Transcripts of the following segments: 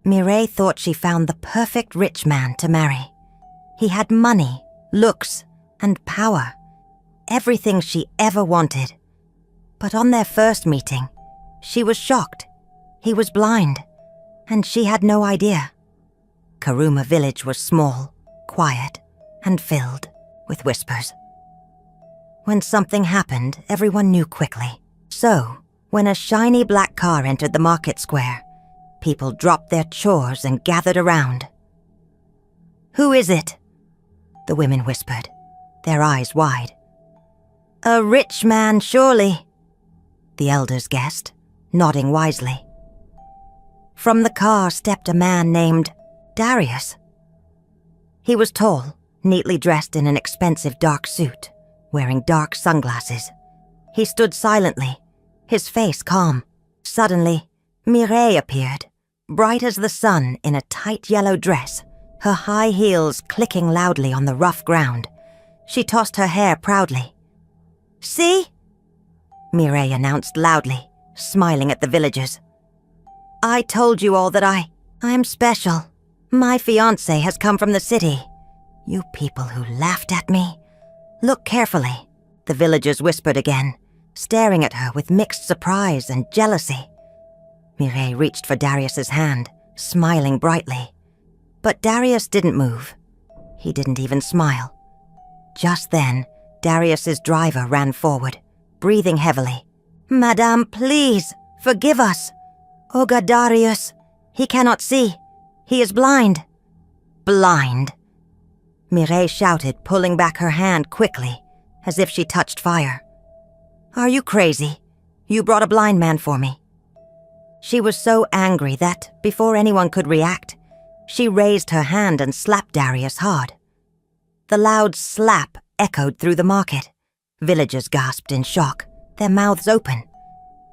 Mireille thought she found the perfect rich man to marry. He had money, looks, and power. Everything she ever wanted. But on their first meeting, she was shocked. He was blind, and she had no idea. Karuma village was small, quiet, and filled with whispers. When something happened, everyone knew quickly. So, when a shiny black car entered the market square, people dropped their chores and gathered around. "Who is it?" the women whispered, their eyes wide. "A rich man, surely," the elders guessed, nodding wisely. From the car stepped a man named Darius. He was tall, neatly dressed in an expensive dark suit, wearing dark sunglasses. He stood silently, his face calm. Suddenly, Mireille appeared, bright as the sun in a tight yellow dress, her high heels clicking loudly on the rough ground. She tossed her hair proudly. "See?" Mireille announced loudly, smiling at the villagers. "I told you all that I am special. My fiancé has come from the city. You people who laughed at me. Look carefully," the villagers whispered again, staring at her with mixed surprise and jealousy. Mireille reached for Darius's hand, smiling brightly. But Darius didn't move. He didn't even smile. Just then, Darius's driver ran forward, breathing heavily. "Madame, please, forgive us. Oga Darius, he cannot see. He is blind." "Blind?" Mireille shouted, pulling back her hand quickly, as if she touched fire. "Are you crazy? You brought a blind man for me." She was so angry that, before anyone could react, she raised her hand and slapped Darius hard. The loud slap echoed through the market. Villagers gasped in shock, their mouths open.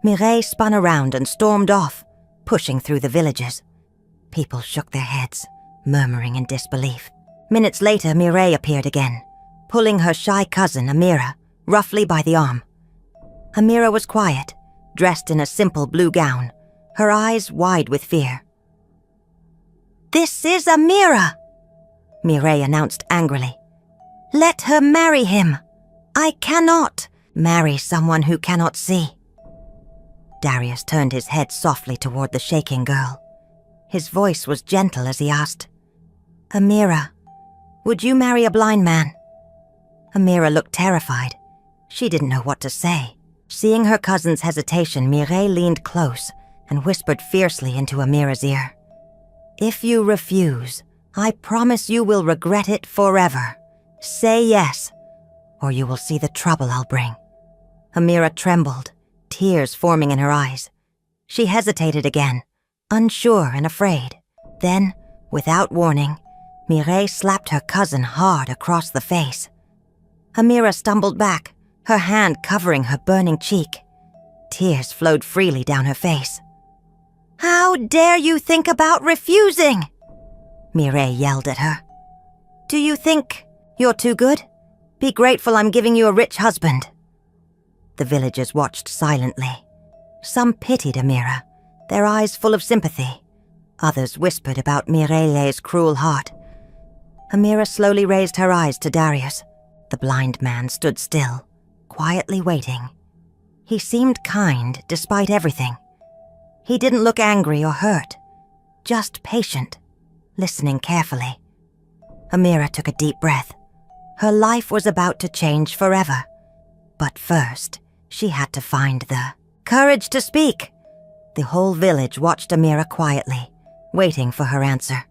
Mireille spun around and stormed off, pushing through the villagers. People shook their heads, murmuring in disbelief. Minutes later, Mireille appeared again, pulling her shy cousin, Amira, roughly by the arm. Amira was quiet, dressed in a simple blue gown, her eyes wide with fear. "This is Amira," Mireille announced angrily. "Let her marry him. I cannot marry someone who cannot see." Darius turned his head softly toward the shaking girl. His voice was gentle as he asked, "Amira, would you marry a blind man?" Amira looked terrified. She didn't know what to say. Seeing her cousin's hesitation, Mireille leaned close and whispered fiercely into Amira's ear. "If you refuse, I promise you will regret it forever. Say yes, or you will see the trouble I'll bring." Amira trembled, tears forming in her eyes. She hesitated again, unsure and afraid. Then, without warning, Mireille slapped her cousin hard across the face. Amira stumbled back, her hand covering her burning cheek. Tears flowed freely down her face. "How dare you think about refusing?" Mireille yelled at her. "Do you think you're too good? Be grateful I'm giving you a rich husband." The villagers watched silently. Some pitied Amira, their eyes full of sympathy. Others whispered about Mireille's cruel heart. Amira slowly raised her eyes to Darius. The blind man stood still, quietly waiting. He seemed kind despite everything. He didn't look angry or hurt, just patient, listening carefully. Amira took a deep breath. Her life was about to change forever. But first, she had to find the courage to speak. The whole village watched Amira quietly, waiting for her answer.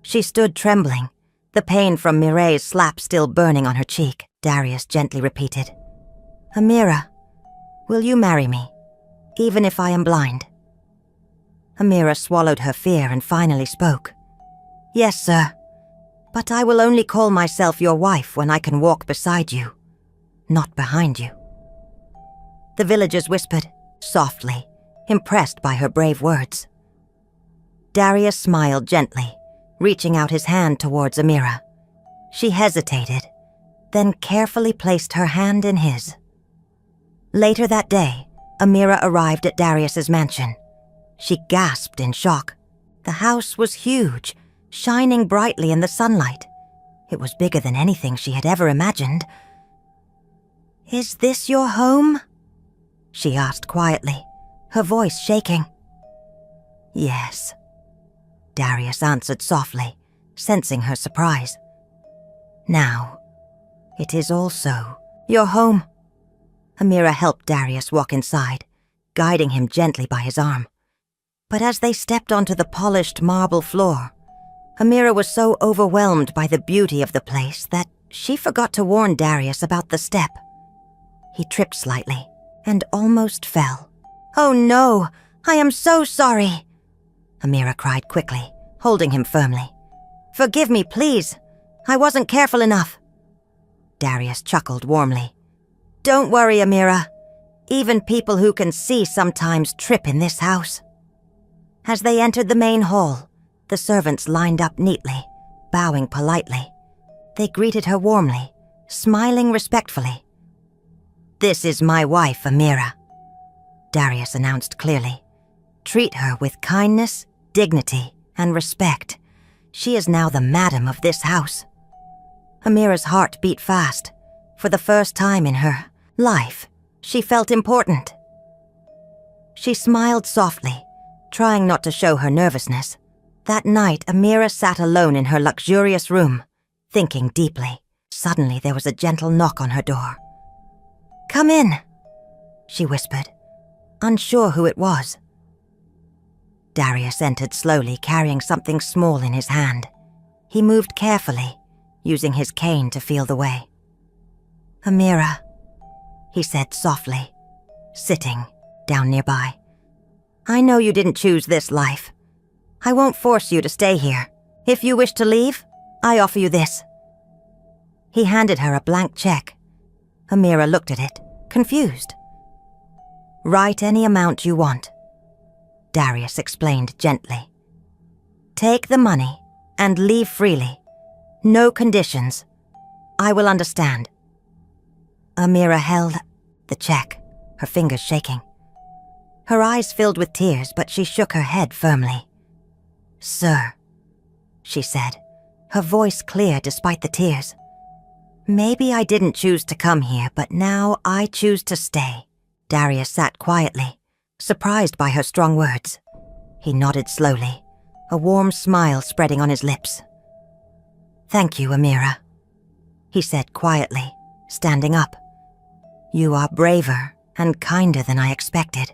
She stood trembling, the pain from Mireille's slap still burning on her cheek. Darius gently repeated, "Amira, will you marry me, even if I am blind?" Amira swallowed her fear and finally spoke. "Yes, sir, but I will only call myself your wife when I can walk beside you, not behind you." The villagers whispered, softly, impressed by her brave words. Darius smiled gently, reaching out his hand towards Amira. She hesitated, then carefully placed her hand in his. Later that day, Amira arrived at Darius's mansion. She gasped in shock. The house was huge, shining brightly in the sunlight. It was bigger than anything she had ever imagined. "Is this your home?" she asked quietly, her voice shaking. "Yes," Darius answered softly, sensing her surprise. "Now, it is also your home." Amira helped Darius walk inside, guiding him gently by his arm. But as they stepped onto the polished marble floor, Amira was so overwhelmed by the beauty of the place that she forgot to warn Darius about the step. He tripped slightly and almost fell. "Oh no, I am so sorry," Amira cried quickly, holding him firmly. "Forgive me, please. I wasn't careful enough." Darius chuckled warmly. "Don't worry, Amira. Even people who can see sometimes trip in this house." As they entered the main hall, the servants lined up neatly, bowing politely. They greeted her warmly, smiling respectfully. "This is my wife, Amira," Darius announced clearly. "Treat her with kindness, dignity, and respect. She is now the madam of this house." Amira's heart beat fast. For the first time in her life, she felt important. She smiled softly, trying not to show her nervousness. That night, Amira sat alone in her luxurious room, thinking deeply. Suddenly, there was a gentle knock on her door. "Come in," she whispered, unsure who it was. Darius entered slowly, carrying something small in his hand. He moved carefully, using his cane to feel the way. "Amira," he said softly, sitting down nearby. "I know you didn't choose this life. I won't force you to stay here. If you wish to leave, I offer you this." He handed her a blank check. Amira looked at it, confused. "Write any amount you want," Darius explained gently. "Take the money and leave freely. No conditions. I will understand." Amira held the check, her fingers shaking. Her eyes filled with tears, but she shook her head firmly. "Sir," she said, her voice clear despite the tears. "Maybe I didn't choose to come here, but now I choose to stay." Darius sat quietly, surprised by her strong words. He nodded slowly, a warm smile spreading on his lips. "Thank you, Amira," he said quietly, standing up. "You are braver and kinder than I expected."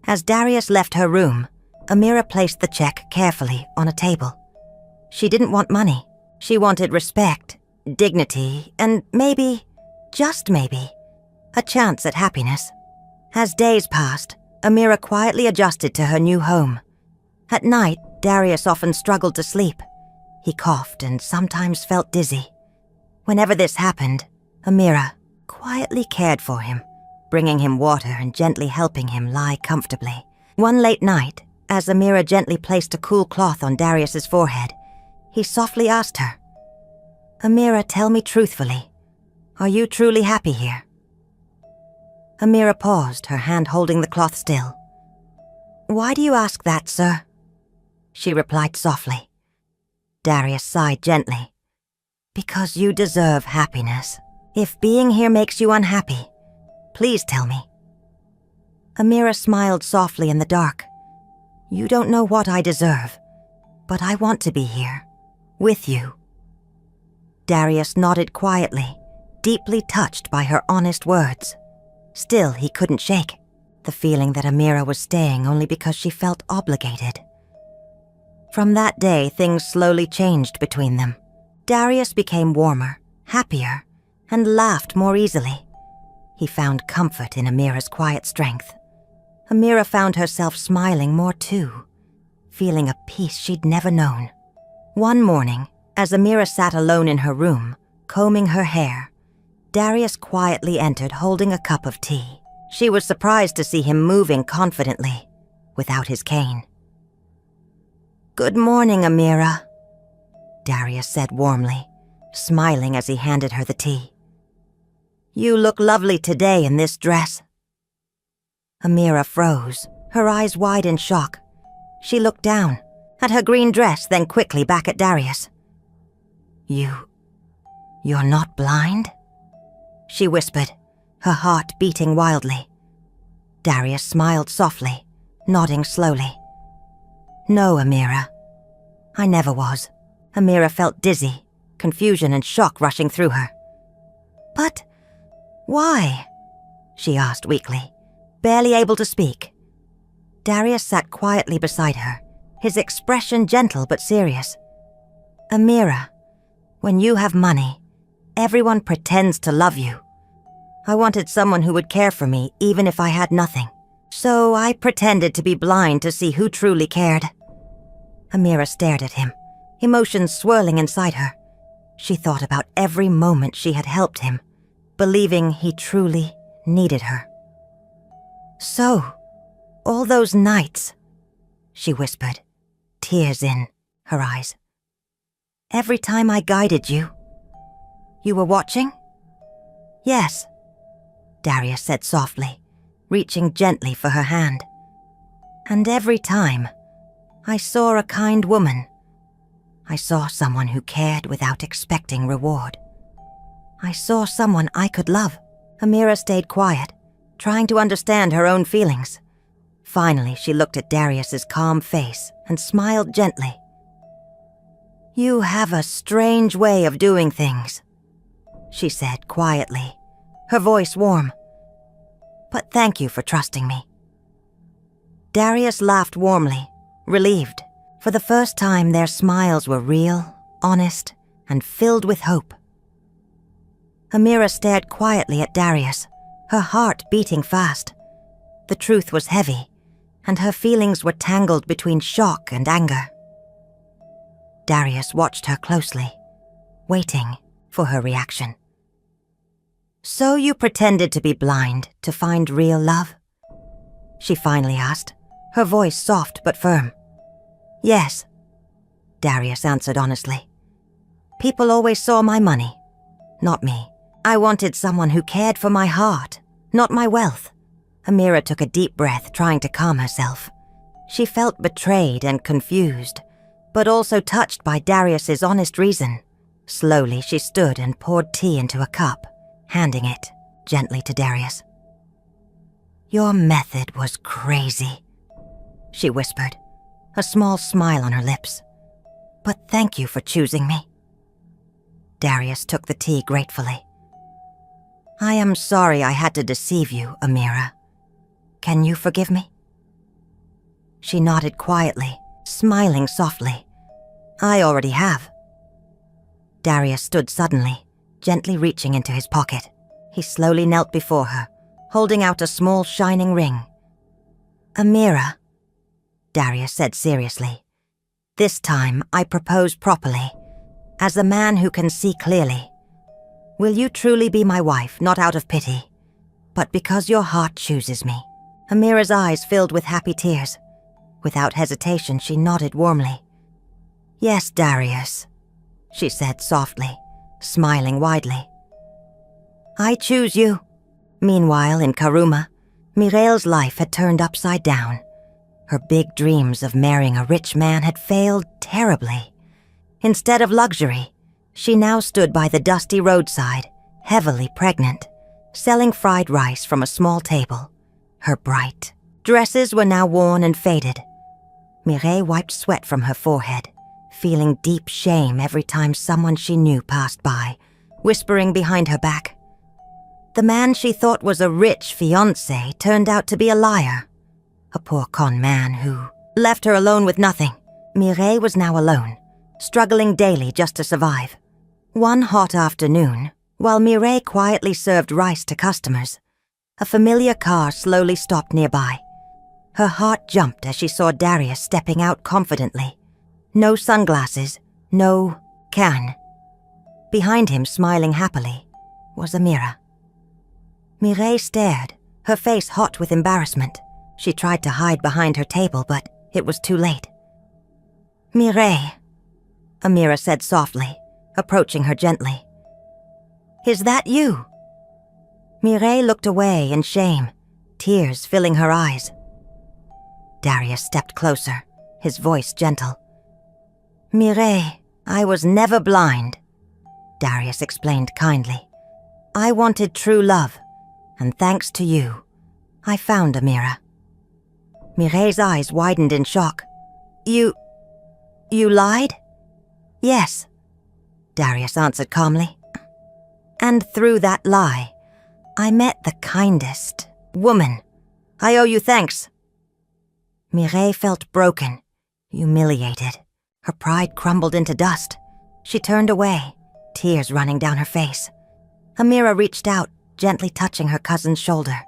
As Darius left her room, Amira placed the check carefully on a table. She didn't want money. She wanted respect, dignity, and maybe, just maybe, a chance at happiness. As days passed, Amira quietly adjusted to her new home. At night, Darius often struggled to sleep. He coughed and sometimes felt dizzy. Whenever this happened, Amira quietly cared for him, bringing him water and gently helping him lie comfortably. One late night, as Amira gently placed a cool cloth on Darius's forehead, he softly asked her, "Amira, tell me truthfully, are you truly happy here?" Amira paused, her hand holding the cloth still. "Why do you ask that, sir?" she replied softly. Darius sighed gently. "Because you deserve happiness. If being here makes you unhappy, please tell me." Amira smiled softly in the dark. "You don't know what I deserve, but I want to be here, with you." Darius nodded quietly, deeply touched by her honest words. Still, he couldn't shake the feeling that Amira was staying only because she felt obligated. From that day, things slowly changed between them. Darius became warmer, happier, and laughed more easily. He found comfort in Amira's quiet strength. Amira found herself smiling more too, feeling a peace she'd never known. One morning, as Amira sat alone in her room, combing her hair, Darius quietly entered holding a cup of tea. She was surprised to see him moving confidently, without his cane. "Good morning, Amira," Darius said warmly, smiling as he handed her the tea. "You look lovely today in this dress." Amira froze, her eyes wide in shock. She looked down, at her green dress, then quickly back at Darius. You're not blind?" she whispered, her heart beating wildly. Darius smiled softly, nodding slowly. "No, Amira. I never was." Amira felt dizzy, confusion and shock rushing through her. "But why?" she asked weakly, barely able to speak. Darius sat quietly beside her, his expression gentle but serious. "Amira, when you have money, everyone pretends to love you. I wanted someone who would care for me even if I had nothing. So I pretended to be blind to see who truly cared." Amira stared at him, emotions swirling inside her. She thought about every moment she had helped him, believing he truly needed her. "So, all those nights," she whispered, tears in her eyes. "Every time I guided you, you were watching?" "Yes," Darius said softly, reaching gently for her hand. "And every time, I saw a kind woman. I saw someone who cared without expecting reward. I saw someone I could love." Amira stayed quiet, trying to understand her own feelings. Finally, she looked at Darius's calm face and smiled gently. "You have a strange way of doing things," she said quietly, her voice warm. "But thank you for trusting me." Darius laughed warmly, relieved. For the first time, their smiles were real, honest, and filled with hope. Amira stared quietly at Darius, her heart beating fast. The truth was heavy, and her feelings were tangled between shock and anger. Darius watched her closely, waiting for her reaction. "So you pretended to be blind to find real love?" she finally asked, her voice soft but firm. "Yes," Darius answered honestly. "People always saw my money, not me. I wanted someone who cared for my heart, not my wealth." Amira took a deep breath, trying to calm herself. She felt betrayed and confused, but also touched by Darius's honest reason. Slowly, she stood and poured tea into a cup, handing it gently to Darius. "Your method was crazy," she whispered, a small smile on her lips. "But thank you for choosing me." Darius took the tea gratefully. "I am sorry I had to deceive you, Amira. Can you forgive me?" She nodded quietly, smiling softly. "I already have." Darius stood suddenly, gently reaching into his pocket. He slowly knelt before her, holding out a small shining ring. "Amira," Darius said seriously, "this time I propose properly, as a man who can see clearly. Will you truly be my wife, not out of pity, but because your heart chooses me?" Amira's eyes filled with happy tears. Without hesitation, she nodded warmly. "Yes, Darius," she said softly, smiling widely. "I choose you." Meanwhile, in Karuma, Mireille's life had turned upside down. Her big dreams of marrying a rich man had failed terribly. Instead of luxury, she now stood by the dusty roadside, heavily pregnant, selling fried rice from a small table. Her bright dresses were now worn and faded. Mireille wiped sweat from her forehead, feeling deep shame every time someone she knew passed by, whispering behind her back. The man she thought was a rich fiancé turned out to be a liar. A poor con man who left her alone with nothing. Mireille was now alone, struggling daily just to survive. One hot afternoon, while Mireille quietly served rice to customers, a familiar car slowly stopped nearby. Her heart jumped as she saw Darius stepping out confidently. No sunglasses, no can. Behind him, smiling happily, was Amira. Mireille stared, her face hot with embarrassment. She tried to hide behind her table, but it was too late. "Mireille," Amira said softly, approaching her gently. "Is that you?" Mireille looked away in shame, tears filling her eyes. Darius stepped closer, his voice gentle. Mireille, I was never blind, Darius explained kindly. I wanted true love, and thanks to you, I found Amira. Mireille's eyes widened in shock. You lied? Yes, Darius answered calmly. And through that lie, I met the kindest woman. I owe you thanks. Mireille felt broken, humiliated. Her pride crumbled into dust. She turned away, tears running down her face. Amira reached out, gently touching her cousin's shoulder.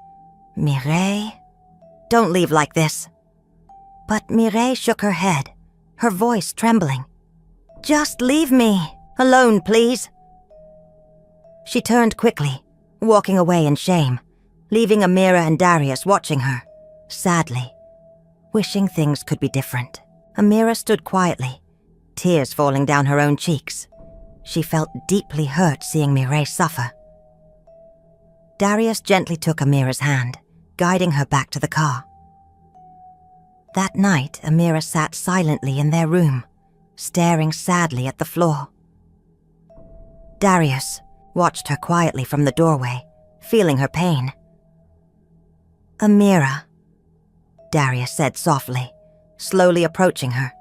Mireille, don't leave like this. But Mireille shook her head, her voice trembling. Just leave me alone, please. She turned quickly, walking away in shame, leaving Amira and Darius watching her, sadly, wishing things could be different. Amira stood quietly, tears falling down her own cheeks. She felt deeply hurt seeing Mireille suffer. Darius gently took Amira's hand, guiding her back to the car. That night, Amira sat silently in their room, staring sadly at the floor. Darius watched her quietly from the doorway, feeling her pain. Amira, Darius said softly, slowly approaching her.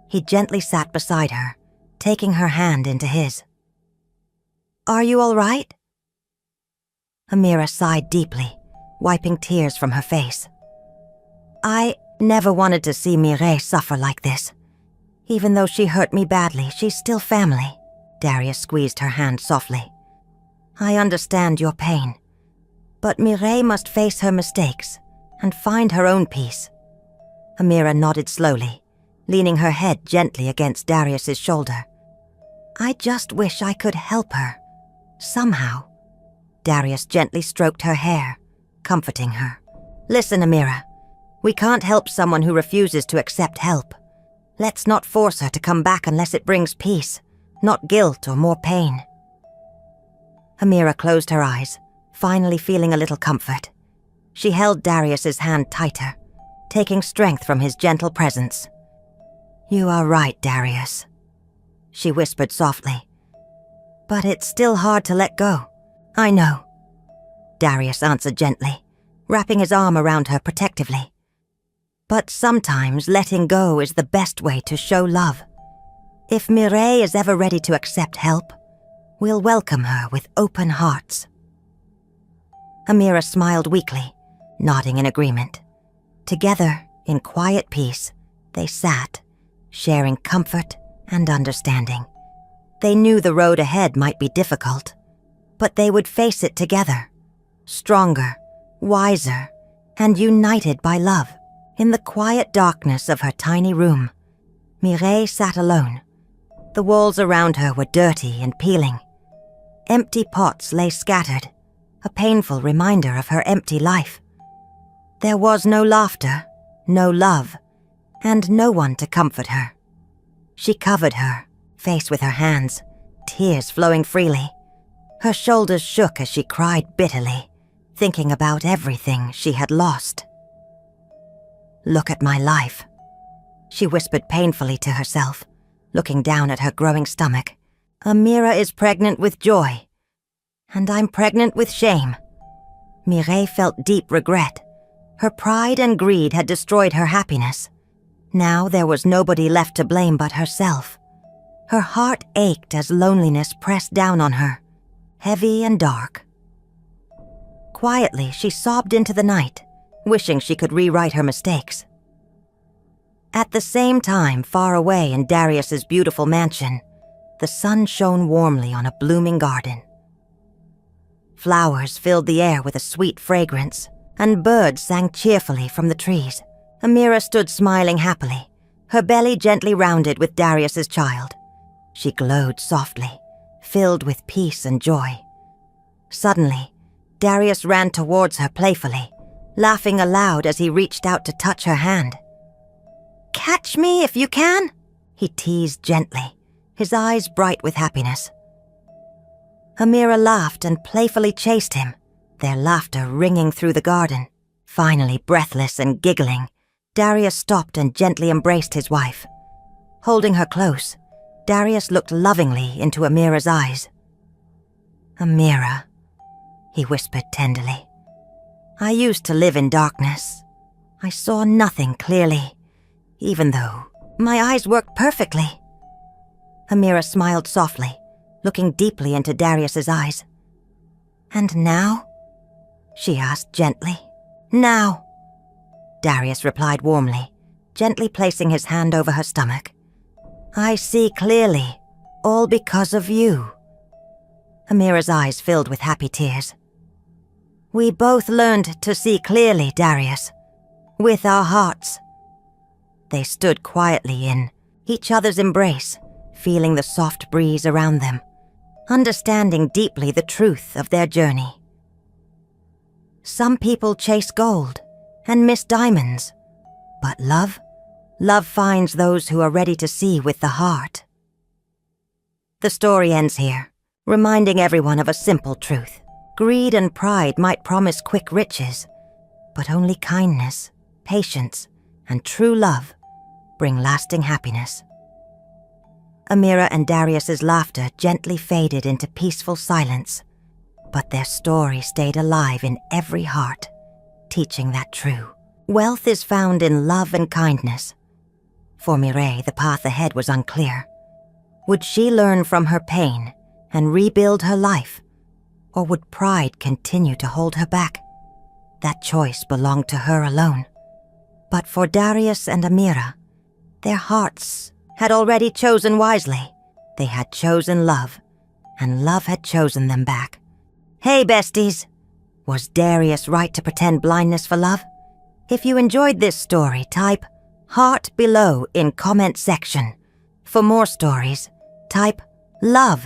He gently sat beside her, taking her hand into his. Are you all right? Amira sighed deeply, wiping tears from her face. I never wanted to see Mireille suffer like this. Even though she hurt me badly, she's still family. Darius squeezed her hand softly. I understand your pain, but Mireille must face her mistakes and find her own peace. Amira nodded slowly, leaning her head gently against Darius's shoulder. I just wish I could help her, somehow. Darius gently stroked her hair, comforting her. Listen, Amira, we can't help someone who refuses to accept help. Let's not force her to come back unless it brings peace, not guilt or more pain. Amira closed her eyes, finally feeling a little comfort. She held Darius's hand tighter, taking strength from his gentle presence. You are right, Darius, she whispered softly. But it's still hard to let go. I know, Darius answered gently, wrapping his arm around her protectively. But sometimes letting go is the best way to show love. If Mireille is ever ready to accept help, we'll welcome her with open hearts. Amira smiled weakly, nodding in agreement. Together, in quiet peace, they sat, sharing comfort and understanding. They knew the road ahead might be difficult, but they would face it together, stronger, wiser, and united by love. In the quiet darkness of her tiny room, Mireille sat alone. The walls around her were dirty and peeling. Empty pots lay scattered, a painful reminder of her empty life. There was no laughter, no love, and no one to comfort her. She covered her face with her hands, tears flowing freely. Her shoulders shook as she cried bitterly, thinking about everything she had lost. Look at my life, she whispered painfully to herself, looking down at her growing stomach. Amira is pregnant with joy, and I'm pregnant with shame. Mireille felt deep regret. Her pride and greed had destroyed her happiness. Now there was nobody left to blame but herself. Her heart ached as loneliness pressed down on her, heavy and dark. Quietly, she sobbed into the night, wishing she could rewrite her mistakes. At the same time, far away in Darius's beautiful mansion, the sun shone warmly on a blooming garden. Flowers filled the air with a sweet fragrance, and birds sang cheerfully from the trees. Amira stood smiling happily, her belly gently rounded with Darius's child. She glowed softly, filled with peace and joy. Suddenly, Darius ran towards her playfully, laughing aloud as he reached out to touch her hand. Catch me if you can, he teased gently, his eyes bright with happiness. Amira laughed and playfully chased him, their laughter ringing through the garden. Finally, breathless and giggling, Darius stopped and gently embraced his wife. Holding her close, Darius looked lovingly into Amira's eyes. "Amira," he whispered tenderly. "I used to live in darkness. I saw nothing clearly, even though my eyes worked perfectly." Amira smiled softly, looking deeply into Darius's eyes. "And now?" she asked gently. "Now," Darius replied warmly, gently placing his hand over her stomach. "I see clearly, all because of you." Amira's eyes filled with happy tears. "We both learned to see clearly, Darius, with our hearts." They stood quietly in each other's embrace, feeling the soft breeze around them, understanding deeply the truth of their journey. Some people chase gold and miss diamonds, but love finds those who are ready to see with the heart. The story ends here, reminding everyone of a simple truth. Greed and pride might promise quick riches, but only kindness, patience, and true love bring lasting happiness. Amira and Darius's laughter gently faded into peaceful silence, but their story stayed alive in every heart, teaching that true wealth is found in love and kindness. For Mireille, the path ahead was unclear. Would she learn from her pain and rebuild her life, or would pride continue to hold her back? That choice belonged to her alone. But for Darius and Amira, their hearts had already chosen wisely. They had chosen love, and love had chosen them back. Hey, besties! Was Darius right to pretend blindness for love? If you enjoyed this story, type heart below in comment section. For more stories, type love